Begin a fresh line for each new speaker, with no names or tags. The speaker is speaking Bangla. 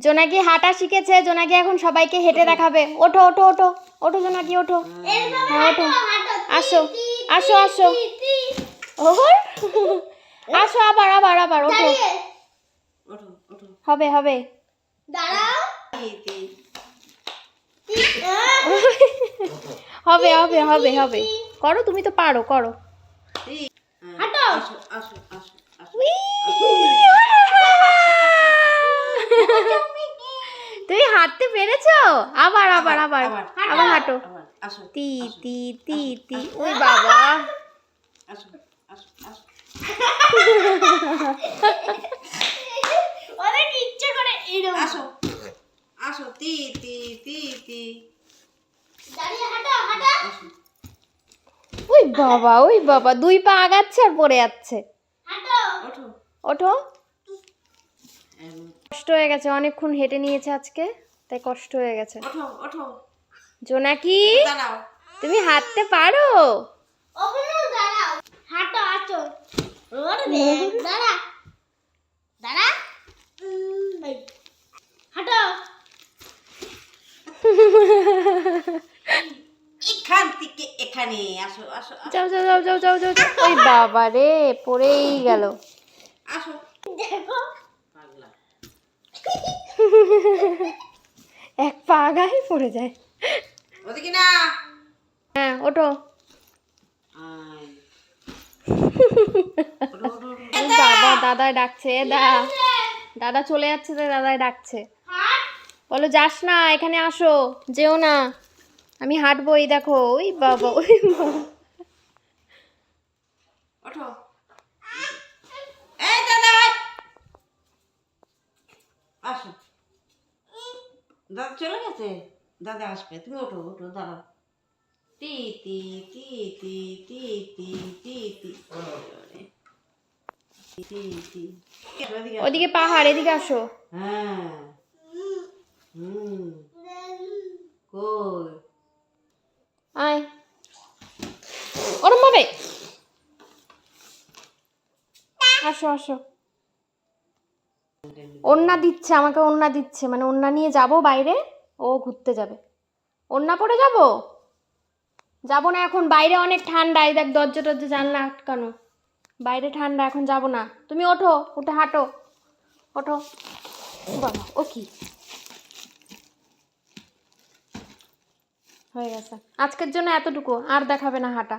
জোনাকি হাঁটা শিখেছে, জোনাকি এখন সবাইকে হেঁটে দেখাবে। ওঠো ওঠো ওঠো ওঠো জোনাকি ওঠো, হ্যাঁ ওঠো, আসো আসো আসো, ওহর আসো, আবার আবার আবার ওঠো, হবে হবে, হবে হবে হবে হবে, করো, তুমি তো পারো, করো। তুমি হাঁটতে পেরেছো? আবার আবার আবার আবার হাঁটো, তি তি তি তি, ওই বাবা,
অনেক ইচ্ছে করে এরকম
আসো আসো, তি তি তি তি,
দাঁড়িয়ে হাঁটো হাঁটো।
ওই বাবা 2 পা আগাচ্ছে আর পড়ে যাচ্ছে।
হাঁটো
ওঠো
ওঠো, কষ্ট হয়ে গেছে, অনেকক্ষণ হেঁটে নিয়েছে আজকে, তাই কষ্ট হয়ে গেছে।
ওঠো ওঠো,
জোনাকি
দাঁড়াও,
তুমি হাঁটতে পারো?
ওখানে দাঁড়াও, হাঁটো আসো, ওরে দাঁড়া দাঁড়া, এই, হাঁটো
এখান থেকে এখানে আসো আসো আসো,
যাও যাও যাও যাও যাও যাও যাও। ওই বাবা রে, পড়েই গেল।
আসো,
দেখো
পাগলা,
এক পা আগায় পড়ে যায়।
ওদিকে না,
হ্যাঁ ওঠো।
আয়, ওঠো ওঠো ওঠো,
ওই বাবা, দাদা ডাকছে, দাদা চলে যাচ্ছে, তাই দাদাই ডাকছে।
হাঁট
বলো যাস না, এখানে আসো, যেও না, আমি হাঁটবো, এই দেখো, ওই বাবা ওই বাবা।
ওঠো, এই দাদা আসো, দাদা চলে গেছে, দাদা আসবে, তুমি ওঠো ওঠো, দাঁড়াও, তি তি তি তি তি তি তি তি, তি তি,
ওদিকে পাহাড়, এদিকে আসো।
হ্যাঁ, কই,
আয়, ওরম ভাবে আসো আসো। ওড়না দিচ্ছে আমাকে, ওড়না দিচ্ছে, মানে ওড়না নিয়ে যাব বাইরে, ও ঘুরতে যাবে। ওড়না পরে যাব, যাব না এখন, বাইরে অনেক ঠান্ডা, এই দেখ দরজা টরজা জানলা আটকানো, বাইরে ঠান্ডা, এখন যাব না। তুমি ওঠো, উঠে হাঁটো, ওঠো। ও বাবা, ও কি হয়ে গেছে, আজকের জন্য এতটুকু, আর দেখাবে না হাঁটা।